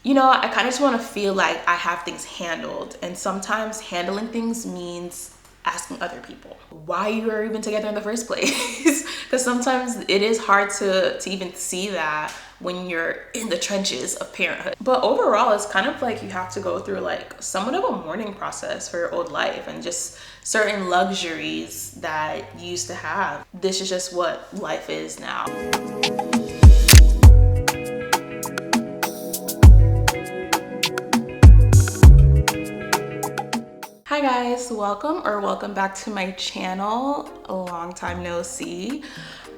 you know, I kind of just want to feel like I have things handled. And sometimes handling things means asking other people why you are even together in the first place. Because sometimes it is hard to even see that when you're in the trenches of parenthood. But overall, it's kind of like you have to go through like somewhat of a mourning process for your old life and just certain luxuries that you used to have. This is just what life is now. Hi guys, welcome back to my channel. A long time no see.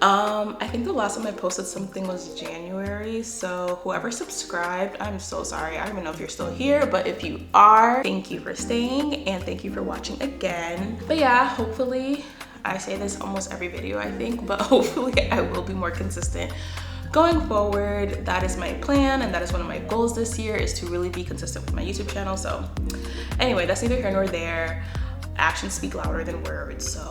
I think the last time I posted something was January, so whoever subscribed, I'm so sorry. I don't even know if you're still here, but if you are, thank you for staying and thank you for watching again. But yeah, hopefully, I say this almost every video I think, but hopefully I will be more consistent going forward. That is my plan, and that is one of my goals this year, is to really be consistent with my YouTube channel. So anyway, that's neither here nor there. Actions speak louder than words, so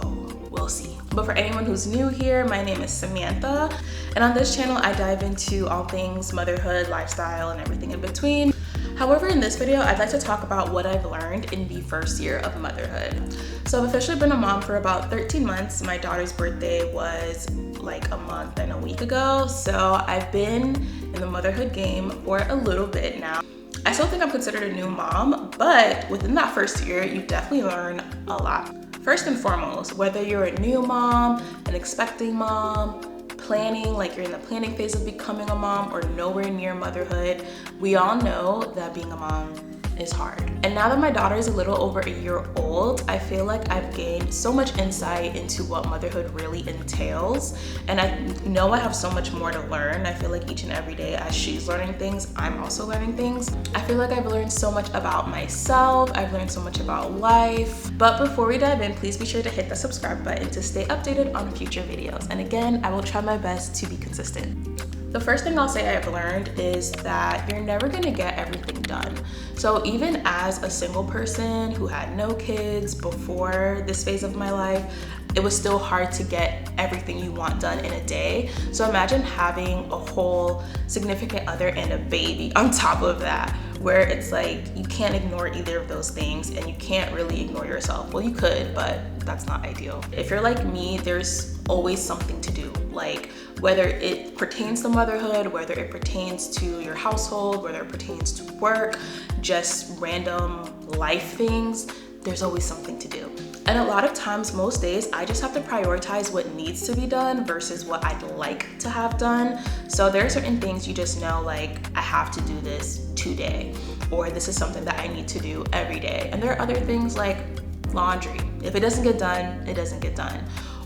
we'll see. But for anyone who's new here, my name is Samantha, and on this channel I dive into all things motherhood, lifestyle, and everything in between. However, in this video, I'd like to talk about what I've learned in the first year of motherhood. So I've officially been a mom for about 13 months. My daughter's birthday was like a month and a week ago. So I've been in the motherhood game for a little bit now. I still think I'm considered a new mom, but within that first year, you definitely learn a lot. First and foremost, whether you're a new mom, an expecting mom, planning, like you're in the planning phase of becoming a mom, or nowhere near motherhood, we all know that being a mom is hard. And now that my daughter is a little over a year old, I feel like I've gained so much insight into what motherhood really entails. And I know I have so much more to learn. I feel like each and every day as she's learning things, I'm also learning things. I feel like I've learned so much about myself. I've learned so much about life. But before we dive in, please be sure to hit the subscribe button to stay updated on future videos. And again, I will try my best to be consistent. The first thing I'll say I've learned is that you're never gonna get everything done. So even as a single person who had no kids before this phase of my life, it was still hard to get everything you want done in a day. So imagine having a whole significant other and a baby on top of that, where it's like you can't ignore either of those things and you can't really ignore yourself. Well, you could, but that's not ideal. If you're like me, there's always something to do. Like whether it pertains to motherhood, whether it pertains to your household, whether it pertains to work, just random life things, there's always something to do. And a lot of times, most days, I just have to prioritize what needs to be done versus what I'd like to have done. So there are certain things you just know, like I have to do this today, or this is something that I need to do every day. And there are other things like laundry. If it doesn't get done, it doesn't get done.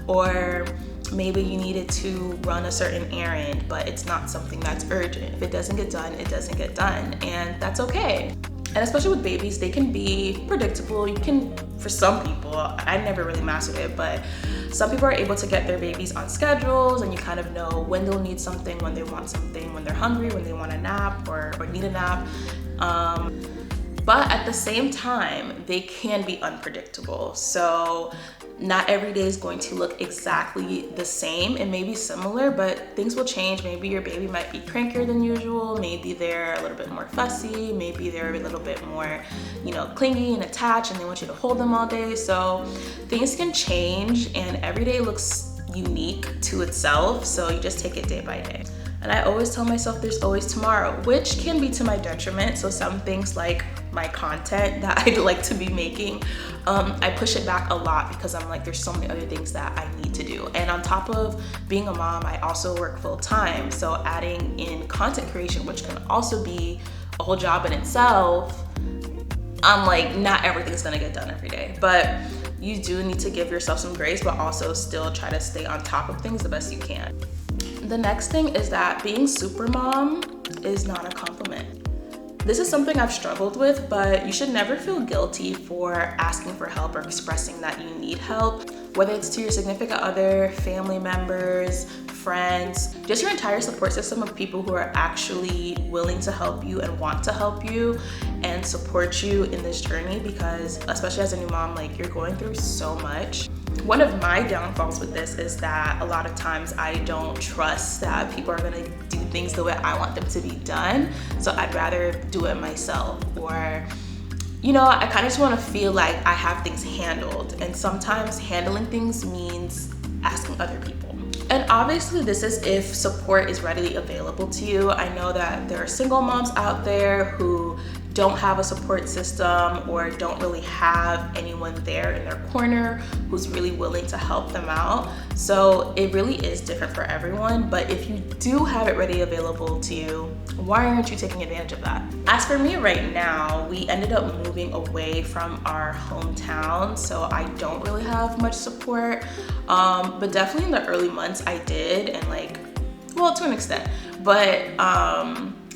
Or maybe you needed to run a certain errand, but it's not something that's urgent. If it doesn't get done, it doesn't get done, and that's okay. And especially with babies, they can be predictable. You can, for some people, I never really mastered it, but some people are able to get their babies on schedules, and you kind of know when they'll need something, when they want something, when they're hungry, when they want a nap or need a nap. But at the same time, they can be unpredictable. So not every day is going to look exactly the same. It may be similar, but things will change. Maybe your baby might be crankier than usual. Maybe they're a little bit more fussy. Maybe they're a little bit more, clingy and attached, and they want you to hold them all day. So things can change, and every day looks unique to itself. So you just take it day by day. And I always tell myself there's always tomorrow, which can be to my detriment. So some things like my content that I'd like to be making, I push it back a lot because I'm like, there's so many other things that I need to do. And on top of being a mom, I also work full time. So adding in content creation, which can also be a whole job in itself, I'm like, not everything's gonna get done every day. But you do need to give yourself some grace, but also still try to stay on top of things the best you can. The next thing is that being super mom is not a compliment. This is something I've struggled with, but you should never feel guilty for asking for help or expressing that you need help, whether it's to your significant other, family members, friends, just your entire support system of people who are actually willing to help you and want to help you and support you in this journey, because especially as a new mom, like you're going through so much. One of my downfalls with this is that a lot of times I don't trust that people are gonna do things the way I want them to be done. So I'd rather do it myself, or you know, I kind of just want to feel like I have things handled. And sometimes handling things means asking other people. And obviously this is if support is readily available to you. I know that there are single moms out there who don't have a support system or don't really have anyone there in their corner who's really willing to help them out. So it really is different for everyone, but if you do have it ready available to you, why aren't you taking advantage of that? As for me right now, we ended up moving away from our hometown, so I don't really have much support, but definitely in the early months I did, and like, well, to an extent, but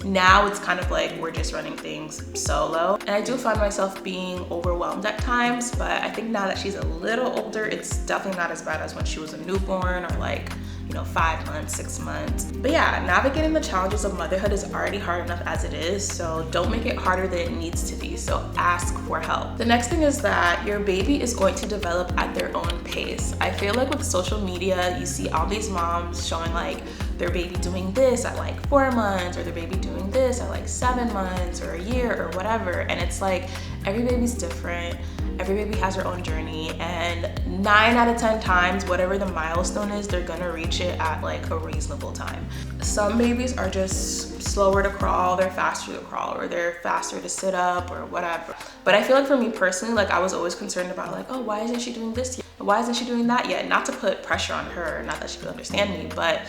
now it's kind of like we're just running things solo. And I do find myself being overwhelmed at times, but I think now that she's a little older, it's definitely not as bad as when she was a newborn or like, you know, 5 months, 6 months. But yeah, navigating the challenges of motherhood is already hard enough as it is, so don't make it harder than it needs to be. So ask for help. The next thing is that your baby is going to develop at their own pace. I feel like with social media, you see all these moms showing like their baby doing this at like 4 months, or their baby doing this at like 7 months or a year or whatever. And it's like, every baby's different. Every baby has their own journey, and 9 out of 10 times, whatever the milestone is, they're gonna reach it at like a reasonable time. Some babies are just slower to crawl, they're faster to crawl, or they're faster to sit up or whatever. But I feel like for me personally, like I was always concerned about like, oh, why isn't she doing this yet? Why isn't she doing that yet? Not to put pressure on her, not that she could understand me, but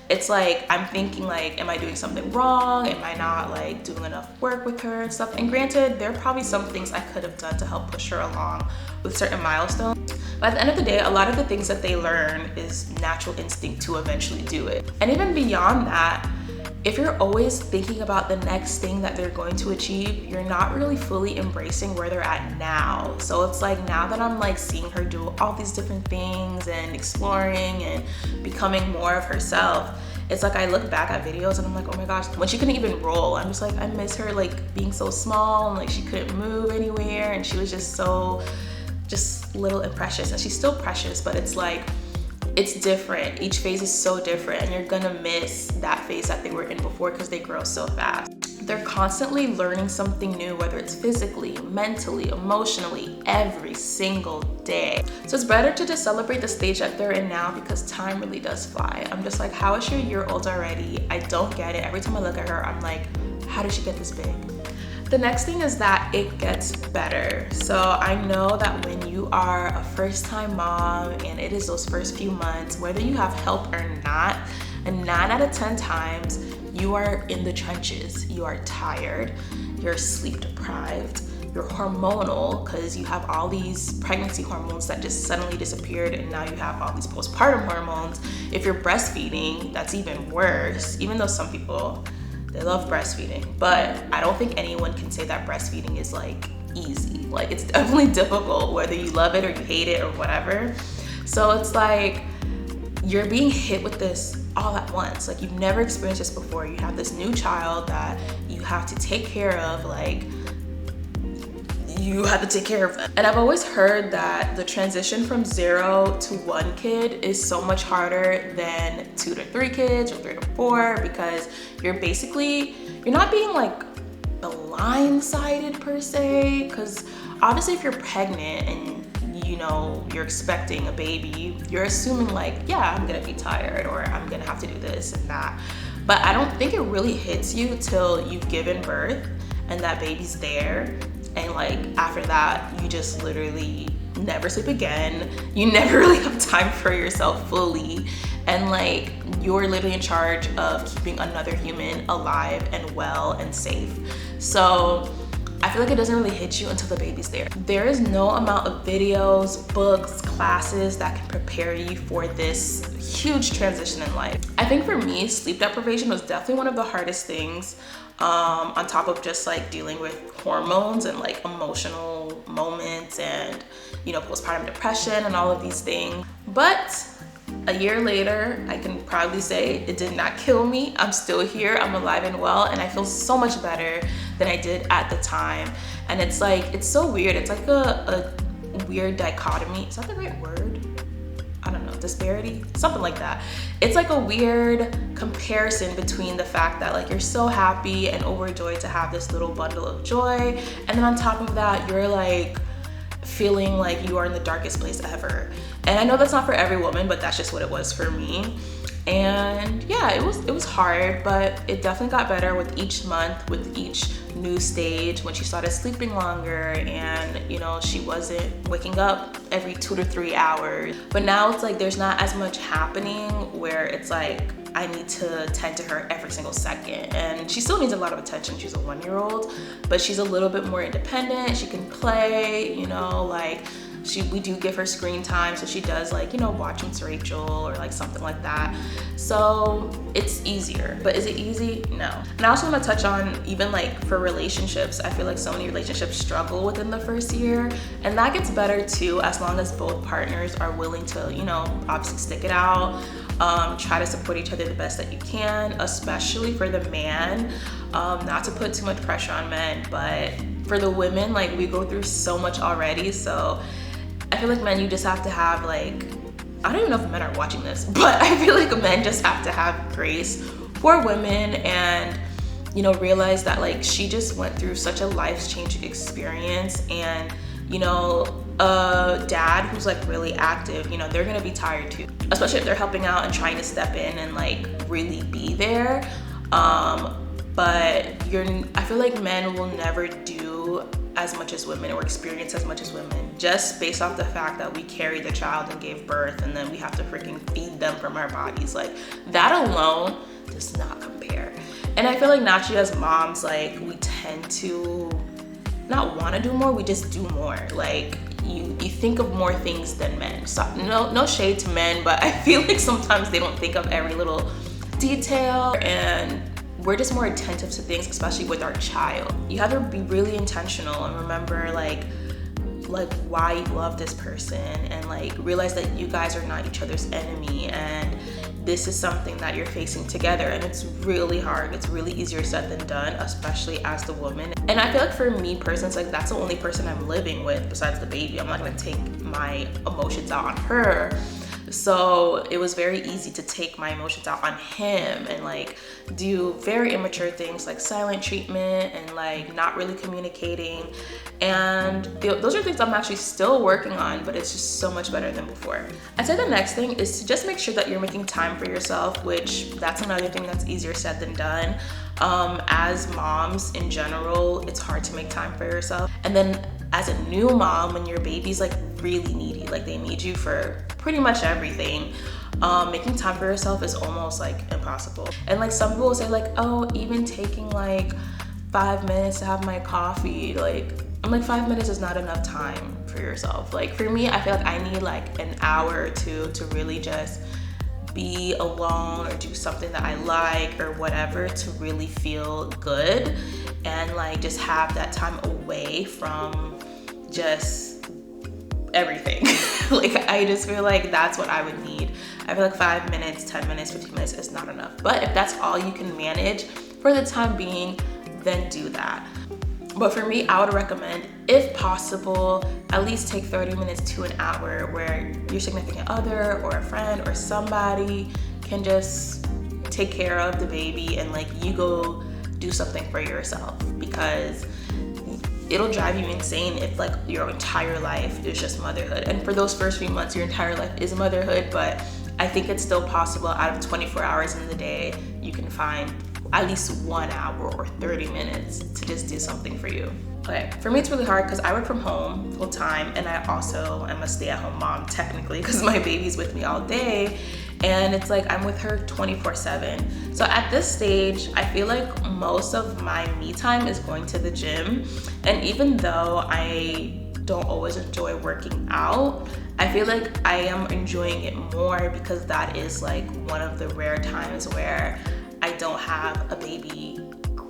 it's like, I'm thinking like, am I doing something wrong? Am I not like doing enough work with her and stuff? And granted, there are probably some things I could have done to help push her along with certain milestones. But at the end of the day, a lot of the things that they learn is natural instinct to eventually do it. And even beyond that, if you're always thinking about the next thing that they're going to achieve, you're not really fully embracing where they're at now. So it's like, now that I'm like seeing her do all these different things and exploring and becoming more of herself, it's like I look back at videos and I'm like, oh my gosh, when she couldn't even roll, I'm just like, I miss her like being so small and like she couldn't move anywhere, and she was just so, just little and precious. And she's still precious, but it's like, it's different. Each phase is so different, and you're gonna miss that phase that they were in before because they grow so fast. They're constantly learning something new, whether it's physically, mentally, emotionally, every single day. So it's better to just celebrate the stage that they're in now, because time really does fly. I'm just like, how is she a year old already? I don't get it. Every time I look at her, I'm like, how did she get this big? The next thing is that it gets better. So I know that when you are a first-time mom and it is those first few months, whether you have help or not, and 9 out of 10 times, you are in the trenches. You are tired, you're sleep deprived, you're hormonal because you have all these pregnancy hormones that just suddenly disappeared, and now you have all these postpartum hormones. If you're breastfeeding, that's even worse, even though some people, they love breastfeeding, but I don't think anyone can say that breastfeeding is like easy. Like, it's definitely difficult, whether you love it or you hate it or whatever. So it's like, you're being hit with this all at once. Like, you've never experienced this before. You have this new child that you have to take care of, like, you have to take care of them. And I've always heard that the transition from 0 to 1 kid is so much harder than 2 to 3 kids or 3 to 4, because you're not being like blindsided per se, because obviously if you're pregnant and you know you're expecting a baby, you're assuming like, yeah, I'm gonna be tired, or I'm gonna have to do this and that. But I don't think it really hits you till you've given birth and that baby's there. And like, after that, you just literally never sleep again. You never really have time for yourself fully. And like, you're literally in charge of keeping another human alive and well and safe. So I feel like it doesn't really hit you until the baby's there. There is no amount of videos, books, classes that can prepare you for this huge transition in life. I think for me, sleep deprivation was definitely one of the hardest things, on top of just like dealing with hormones and like emotional moments and, you know, postpartum depression and all of these things. But a year later, I can proudly say it did not kill me. I'm still here, I'm alive and well, and I feel so much better than I did at the time. And it's like, it's so weird. It's like a weird dichotomy. Is that the right word? I don't know. disparity, something like that. It's like a weird comparison between the fact that like you're so happy and overjoyed to have this little bundle of joy, and then on top of that you're like feeling like you are in the darkest place ever. And I know that's not for every woman, but that's just what it was for me. And yeah, it was hard, but it definitely got better with each month, with each new stage, when she started sleeping longer and, you know, she wasn't waking up every 2 to 3 hours. But now it's like there's not as much happening where it's like I need to tend to her every single second. And she still needs a lot of attention. She's a 1-year-old, but she's a little bit more independent. She can play, you know, like we do give her screen time, so she does like, you know, watch Miss Rachel or like something like that. So it's easier. But is it easy? No. And I also want to touch on even like for relationships. I feel like so many relationships struggle within the first year, and that gets better too as long as both partners are willing to, you know, obviously stick it out. Try to support each other the best that you can, especially for the man. Not to put too much pressure on men, but for the women, like we go through so much already. So I feel like men, you just have to have like, I don't even know if men are watching this, but I feel like men just have to have grace for women and, you know, realize that like she just went through such a life-changing experience. And, you know, a dad who's like really active, you know, they're gonna be tired too, especially if they're helping out and trying to step in and like really be there. But I feel like men will never do as much as women or experience as much as women, just based off the fact that we carried the child and gave birth, and then we have to freaking feed them from our bodies. Like that alone does not compare. And I feel like naturally as moms, like we tend to not want to do more, we just do more. Like you think of more things than men. So no shade to men, but I feel like sometimes they don't think of every little detail, and we're just more attentive to things, especially with our child. You have to be really intentional and remember like why you love this person, and like realize that you guys are not each other's enemy, and this is something that you're facing together. And it's really hard. It's really easier said than done, especially as the woman. And I feel like for me personally, it's like that's the only person I'm living with besides the baby. I'm not gonna take my emotions out on her. So it was very easy to take my emotions out on him and like do very immature things like silent treatment and like not really communicating. And those are things I'm actually still working on, but it's just so much better than before. I'd say the next thing is to just make sure that you're making time for yourself, which that's another thing that's easier said than done. As moms in general, it's hard to make time for yourself. And then as a new mom, when your baby's like really needy, like they need you for pretty much everything, making time for yourself is almost like impossible. And like some people will say like, oh, even taking like 5 minutes to have my coffee, like I'm like 5 minutes is not enough time for yourself. Like for me, I feel like I need like an hour or two to really just be alone or do something that I like or whatever to really feel good, and like just have that time away from just everything. Like I just feel like that's what I would need. I feel like 5 minutes, 10 minutes, 15 minutes is not enough. But if that's all you can manage for the time being, then do that. But for me, I would recommend, if possible, at least take 30 minutes to an hour where your significant other or a friend or somebody can just take care of the baby and like you go do something for yourself, because it'll drive you insane if like your entire life is just motherhood. And for those first few months, your entire life is motherhood, but I think it's still possible. Out of 24 hours in the day, you can find at least 1 hour or 30 minutes to just do something for you. Okay, for me it's really hard because I work from home full time, and I also am a stay-at-home mom technically because my baby's with me all day, and it's like I'm with her 24/7. So at this stage, I feel like most of my me time is going to the gym, and even though I don't always enjoy working out, I feel like I am enjoying it more because that is like one of the rare times where I don't have a baby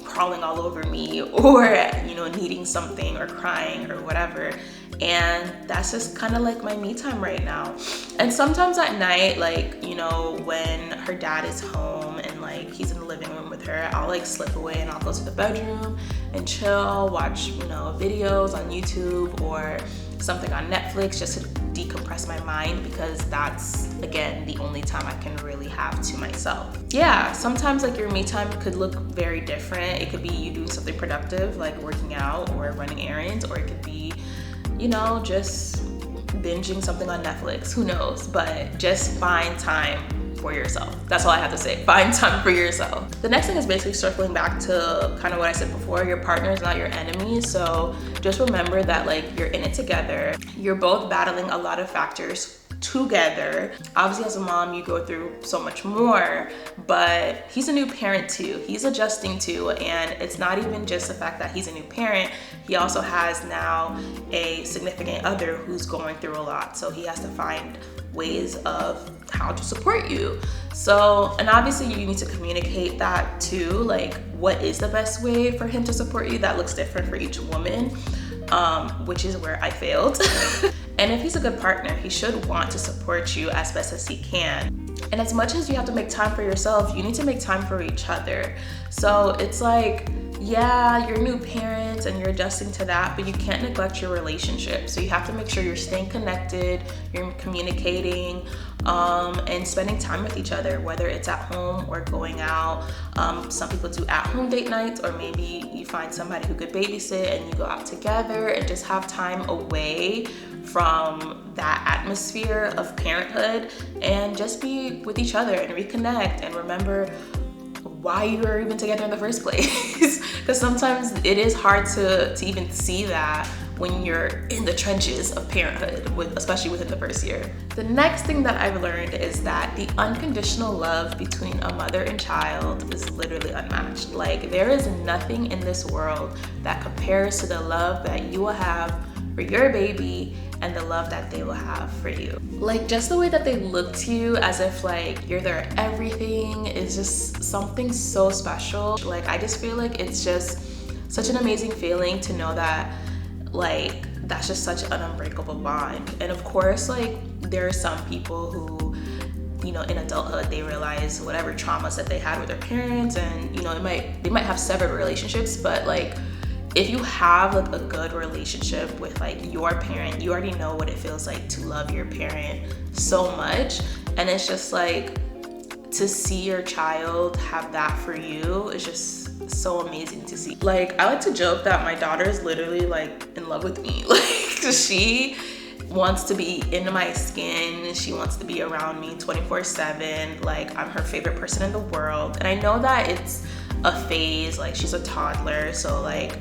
crawling all over me or, you know, needing something or crying or whatever. And that's just kind of like my me time right now. And sometimes at night, like, you know, when her dad is home and like he's in the living room with her, I'll like slip away and I'll go to the bedroom and chill, watch, you know, videos on YouTube, or something on Netflix just to decompress my mind, because that's, again, the only time I can really have to myself. Yeah, sometimes like your me time could look very different. It could be you doing something productive like working out or running errands, or it could be, you know, just binging something on Netflix, who knows, but just find time for yourself. That's all I have to say. Find time for yourself. The next thing is basically circling back to kind of what I said before. Your partner is not your enemy. So just remember that like you're in it together. You're both battling a lot of factors together. Obviously, as a mom, you go through so much more, but he's a new parent too. He's adjusting too, and it's not even just the fact that he's a new parent. He also has now a significant other who's going through a lot, so he has to find ways of how to support you. So, and obviously you need to communicate that too, like what is the best way for him to support you. That looks different for each woman, which is where I failed. And if he's a good partner, he should want to support you as best as he can. And as much as you have to make time for yourself, you need to make time for each other. So it's like, yeah, you're new parents and you're adjusting to that, but you can't neglect your relationship. So you have to make sure you're staying connected, you're communicating, and spending time with each other, whether it's at home or going out. Some people do at-home date nights, or maybe you find somebody who could babysit and you go out together and just have time away from that atmosphere of parenthood, and just be with each other and reconnect and remember why you are even together in the first place. Because sometimes it is hard to even see that when you're in the trenches of parenthood, especially within the first year. The next thing that I've learned is that the unconditional love between a mother and child is literally unmatched. Like, there is nothing in this world that compares to the love that you will have for your baby and the love that they will have for you. Like, just the way that they look to you as if like you're their everything is just something so special. Like, I just feel like it's just such an amazing feeling to know that like that's just such an unbreakable bond. And of course, like, there are some people who, you know, in adulthood they realize whatever traumas that they had with their parents, and you know, they might have severed relationships, but like, if you have like a good relationship with like your parent, you already know what it feels like to love your parent so much. And it's just like, to see your child have that for you is just so amazing to see. Like, I like to joke that my daughter is literally like in love with me. Like, she wants to be in my skin. She wants to be around me 24/7. Like, I'm her favorite person in the world. And I know that it's a phase, like she's a toddler, so like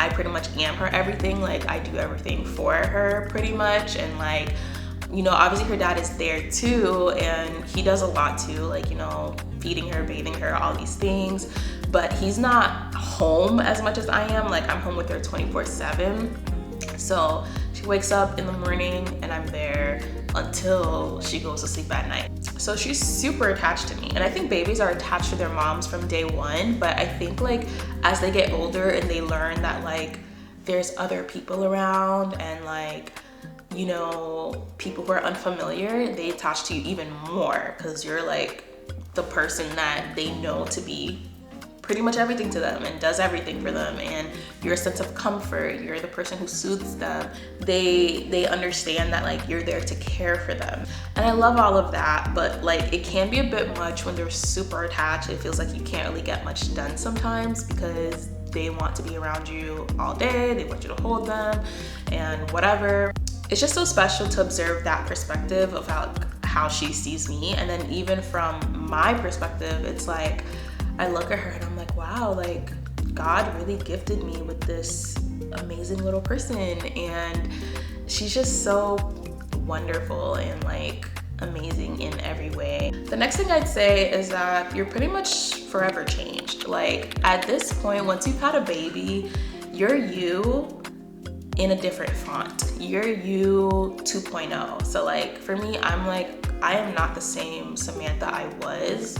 I pretty much am her everything. Like, I do everything for her pretty much. And like, you know, obviously her dad is there too, and he does a lot too, like, you know, feeding her, bathing her, all these things. But he's not home as much as I am. Like, I'm home with her 24/7. So she wakes up in the morning and I'm there until she goes to sleep at night. So she's super attached to me. And I think babies are attached to their moms from day one, but I think like as they get older and they learn that like there's other people around and like, you know, people who are unfamiliar, they attach to you even more because you're like the person that they know to be pretty much everything to them and does everything for them, and you're a sense of comfort. You're the person who soothes them. They understand that like you're there to care for them, and I love all of that. But like, it can be a bit much when they're super attached. It feels like you can't really get much done sometimes because they want to be around you all day. They want you to hold them and whatever. It's just so special to observe that perspective of how she sees me. And then even from my perspective, it's like I look at her and I'm like, wow, like God really gifted me with this amazing little person, and she's just so wonderful and like amazing in every way. The next thing I'd say is that you're pretty much forever changed. Like, at this point, once you've had a baby, you're you in a different font. You're you 2.0. So like for me, I'm like, I am not the same Samantha I was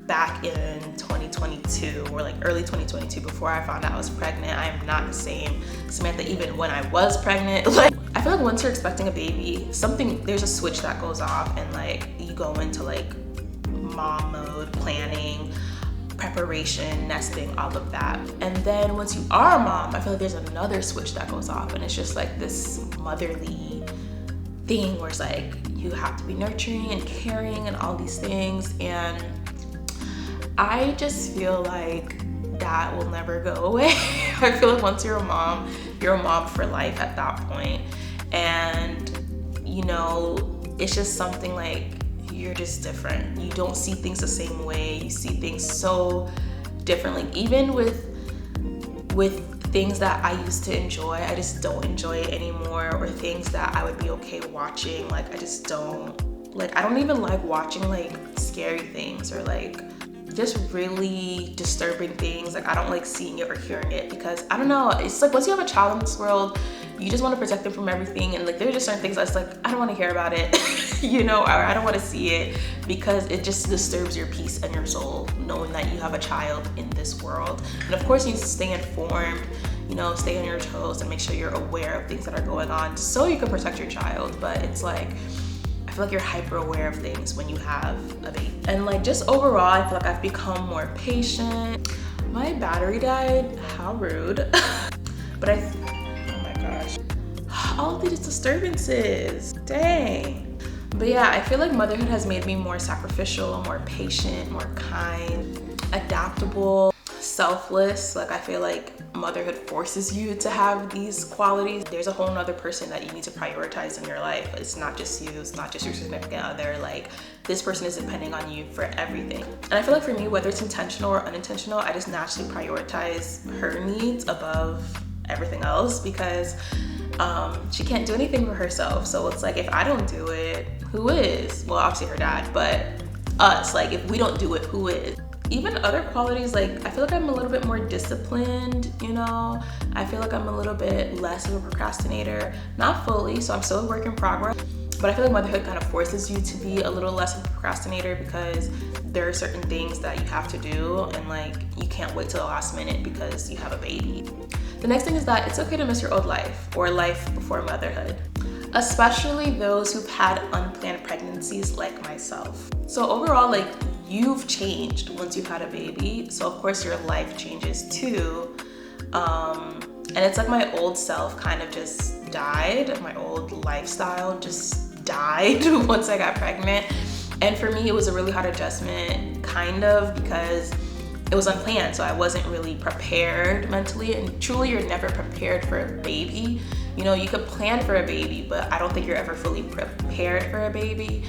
back in 2022 or like early 2022 before I found out I was pregnant. I am not the same Samantha even when I was pregnant. Like, I feel like once you're expecting a baby, there's a switch that goes off and like you go into like mom mode, planning, preparation, nesting, all of that. And then once you are a mom, I feel like there's another switch that goes off, and it's just like this motherly thing where it's like you have to be nurturing and caring and all these things. And I just feel like that will never go away. I feel like once you're a mom for life at that point. And you know, it's just something like you're just different. You don't see things the same way. You see things so differently. Even with things that I used to enjoy, I just don't enjoy it anymore. Or things that I would be okay watching, like I just don't. Like I don't even like watching like scary things or like just really disturbing things. Like I don't like seeing it or hearing it, because I don't know, it's like once you have a child in this world, you just want to protect them from everything. And like there are just certain things that's like, I don't want to hear about it, you know, or I don't want to see it, because it just disturbs your peace and your soul knowing that you have a child in this world. And of course you need to stay informed, you know, stay on your toes and make sure you're aware of things that are going on so you can protect your child. But it's like, I feel like you're hyper aware of things when you have a baby. And like just overall, I feel like I've become more patient. My battery died, how rude. But oh my gosh, all of these disturbances, dang. But yeah, I feel like motherhood has made me more sacrificial, more patient, more kind, adaptable, selfless. Like I feel like motherhood forces you to have these qualities. There's a whole nother person that you need to prioritize in your life. It's not just you, it's not just your significant other. Like this person is depending on you for everything. And I feel like for me, whether it's intentional or unintentional, I just naturally prioritize her needs above everything else, because she can't do anything for herself. So it's like, if I don't do it, who is? Well, obviously her dad, but us, like if we don't do it, who is? Even other qualities, like I feel like I'm a little bit more disciplined, you know? I feel like I'm a little bit less of a procrastinator. Not fully, so I'm still a work in progress. But I feel like motherhood kind of forces you to be a little less of a procrastinator, because there are certain things that you have to do, and like you can't wait till the last minute because you have a baby. The next thing is that it's okay to miss your old life or life before motherhood, especially those who've had unplanned pregnancies like myself. So overall, like you've changed once you've had a baby, so of course your life changes too. And it's like my old self kind of just died. My old lifestyle just died once I got pregnant. And for me, it was a really hard adjustment, kind of, because it was unplanned. So I wasn't really prepared mentally, and truly you're never prepared for a baby. You know, you could plan for a baby, but I don't think you're ever fully prepared for a baby.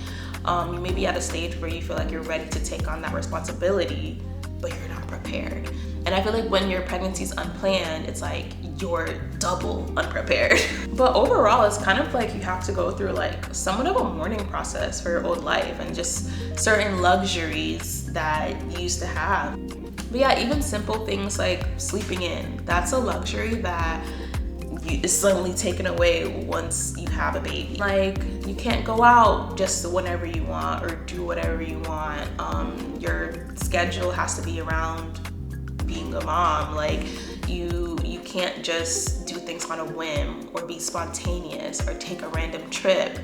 You may be at a stage where you feel like you're ready to take on that responsibility, but you're not prepared. And I feel like when your pregnancy is unplanned, it's like you're double unprepared. But overall, it's kind of like you have to go through like somewhat of a mourning process for your old life and just certain luxuries that you used to have. But yeah, even simple things like sleeping in, that's a luxury that is suddenly taken away once you have a baby. Like you can't go out just whenever you want or do whatever you want. Your schedule has to be around being a mom. Like you can't just do things on a whim or be spontaneous or take a random trip.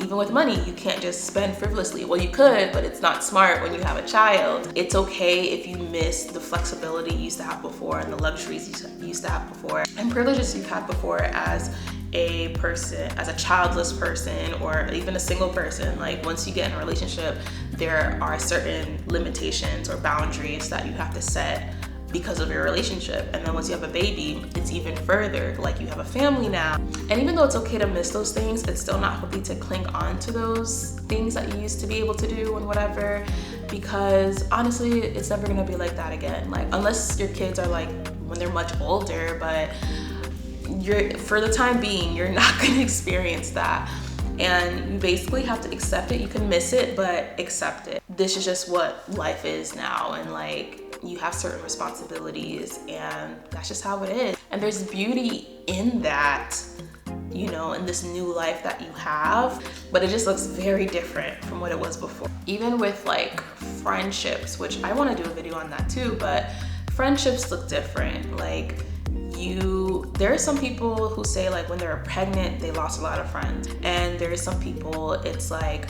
Even with money, you can't just spend frivolously. Well, you could, but it's not smart when you have a child. It's okay if you miss the flexibility you used to have before and the luxuries you used to have before and privileges you've had before as a person, as a childless person, or even a single person. Like once you get in a relationship, there are certain limitations or boundaries that you have to set because of your relationship. And then once you have a baby, it's even further, like you have a family now. And even though it's okay to miss those things, it's still not healthy to cling on to those things that you used to be able to do and whatever, because honestly, it's never gonna be like that again. Like unless your kids are like when they're much older, but for the time being, you're not gonna experience that. And you basically have to accept it. You can miss it, but accept it. This is just what life is now, and like you have certain responsibilities, and that's just how it is. And there's beauty in that, you know, in this new life that you have, but it just looks very different from what it was before. Even with like friendships, which I want to do a video on that too, but friendships look different. Like there are some people who say like when they're pregnant, they lost a lot of friends. And there are some people, it's like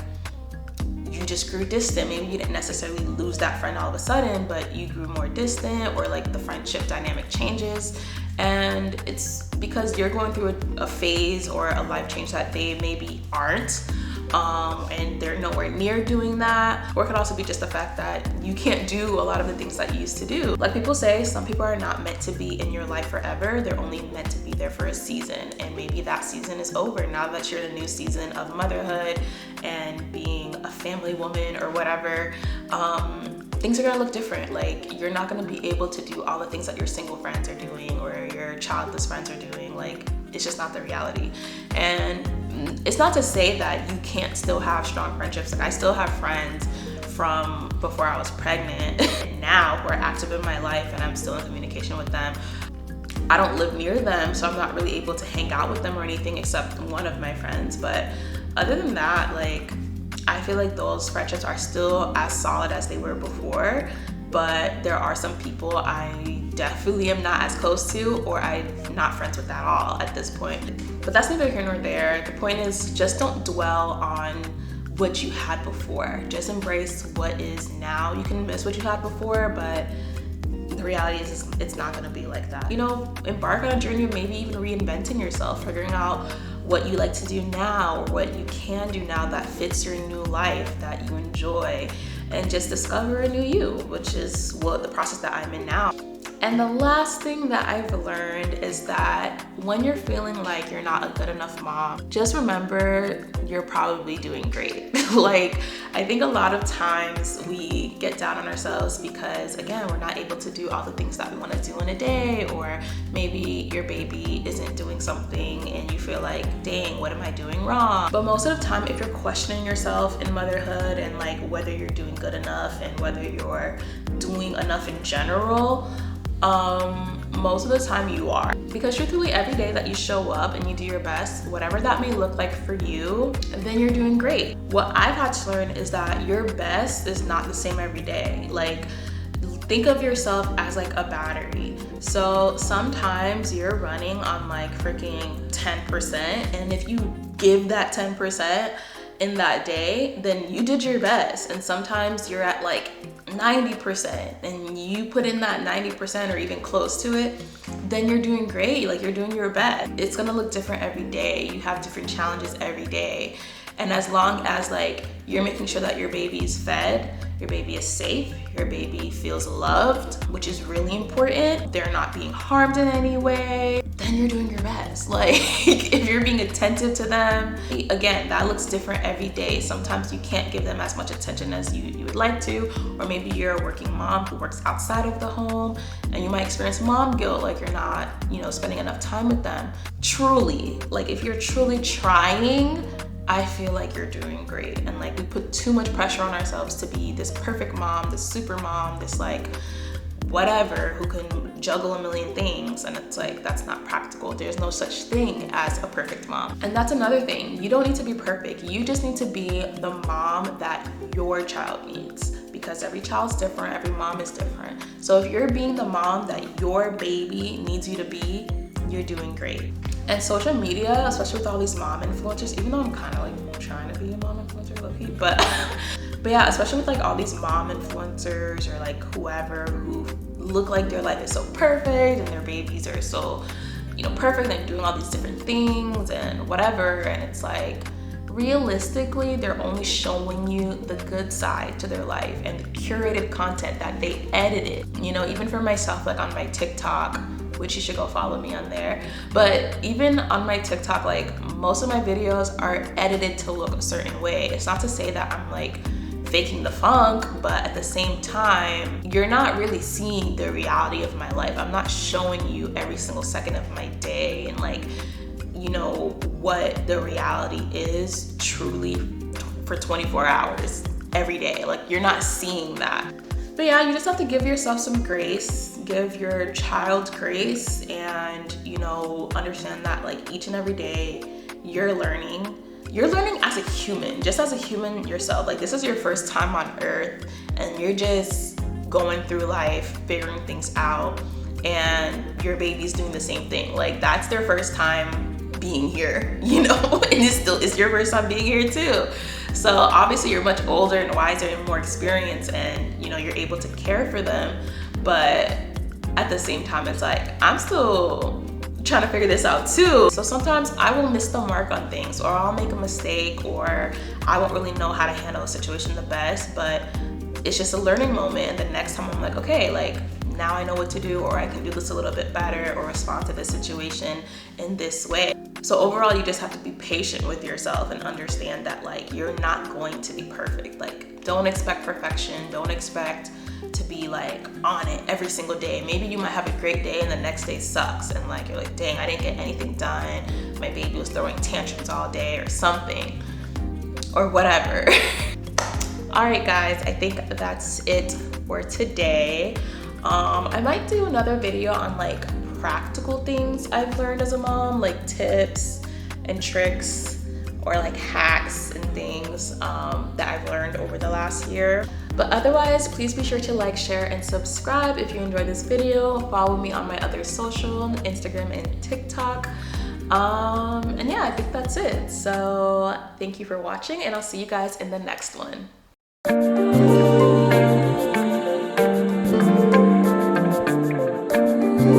you you just grew distant. Maybe you didn't necessarily lose that friend all of a sudden, but you grew more distant, or like the friendship dynamic changes. And it's because you're going through a phase or a life change that they maybe aren't. And they're nowhere near doing that. Or it could also be just the fact that you can't do a lot of the things that you used to do. Like people say, some people are not meant to be in your life forever. They're only meant to be there for a season, and maybe that season is over now that you're in a new season of motherhood and being a family woman or whatever. Things are gonna look different. Like, you're not gonna be able to do all the things that your single friends are doing or your childless friends are doing. Like, it's just not the reality. And it's not to say that you can't still have strong friendships. Like, I still have friends from before I was pregnant and now who are active in my life, and I'm still in communication with them. I don't live near them, so I'm not really able to hang out with them or anything except one of my friends. But other than that, like, I feel like those friendships are still as solid as they were before. But there are some people I definitely am not as close to, or I'm not friends with at all at this point. But that's neither here nor there. The point is, just don't dwell on what you had before. Just embrace what is now. You can miss what you had before, but the reality is it's not gonna be like that. You know, embark on a journey of maybe even reinventing yourself, figuring out what you like to do now, what you can do now that fits your new life, that you enjoy, and just discover a new you, which is what the process that I'm in now. And the last thing that I've learned is that when you're feeling like you're not a good enough mom, just remember you're probably doing great. Like, I think a lot of times we get down on ourselves because, again, we're not able to do all the things that we want to do in a day, or maybe your baby isn't doing something and you feel like, dang, what am I doing wrong? But most of the time, if you're questioning yourself in motherhood and like whether you're doing good enough and whether you're doing enough in general, most of the time you are. Because truthfully, every day that you show up and you do your best, whatever that may look like for you, then you're doing great. What I've had to learn is that your best is not the same every day. Like, think of yourself as like a battery. So sometimes you're running on like freaking 10%, and if you give that 10% in that day, then you did your best. And sometimes you're at like 90% and you put in that 90% or even close to it, then you're doing great. Like, you're doing your best. It's gonna look different every day. You have different challenges every day. And as long as like you're making sure that your baby is fed, your baby is safe, your baby feels loved, which is really important, they're not being harmed in any way, then you're doing your best. Like, if you're being attentive to them, again, that looks different every day. Sometimes you can't give them as much attention as you would like to, or maybe you're a working mom who works outside of the home and you might experience mom guilt, like you're not, spending enough time with them. Truly, like, if you're truly trying, I feel like you're doing great. And like, we put too much pressure on ourselves to be this perfect mom, this super mom, this like whatever, who can juggle a million things. And it's like, that's not practical. There's no such thing as a perfect mom. And that's another thing. You don't need to be perfect. You just need to be the mom that your child needs, because every child's different. Every mom is different. So if you're being the mom that your baby needs you to be, you're doing great. And social media, especially with all these mom influencers, even though I'm kind of like trying to be a mom influencer low-key, but yeah, especially with like all these mom influencers or like whoever who look like their life is so perfect and their babies are so, perfect and doing all these different things and whatever. And it's like, realistically, they're only showing you the good side to their life and the curated content that they edited. Even for myself, like on my TikTok, which you should go follow me on there. But even on my TikTok, like, most of my videos are edited to look a certain way. It's not to say that I'm like faking the funk, but at the same time, you're not really seeing the reality of my life. I'm not showing you every single second of my day and like, what the reality is truly for 24 hours every day. Like, you're not seeing that. But yeah, you just have to give yourself some grace, give your child grace, and understand that like each and every day you're learning as a human, just as a human yourself. Like, this is your first time on earth and you're just going through life, figuring things out, and your baby's doing the same thing. Like, that's their first time being here, and it's your first time being here too. So obviously you're much older and wiser and more experienced, and you know, you're able to care for them. But at the same time, it's like, I'm still trying to figure this out too. So sometimes I will miss the mark on things, or I'll make a mistake, or I won't really know how to handle a situation the best, but it's just a learning moment. And the next time I'm like, okay, like now I know what to do, or I can do this a little bit better, or respond to this situation in this way. So overall, you just have to be patient with yourself and understand that like you're not going to be perfect. Like, don't expect perfection. Don't expect to be like on it every single day. Maybe you might have a great day and the next day sucks, and like you're like, dang, I didn't get anything done. My baby was throwing tantrums all day or something, or whatever. All right, guys, I think that's it for today. I might do another video on like practical things I've learned as a mom, like tips and tricks, or like hacks and things that I've learned over the last year. But otherwise, please be sure to like, share, and subscribe if you enjoyed this video. Follow me on my other social, Instagram and TikTok. And yeah, I think that's it. So thank you for watching, and I'll see you guys in the next one.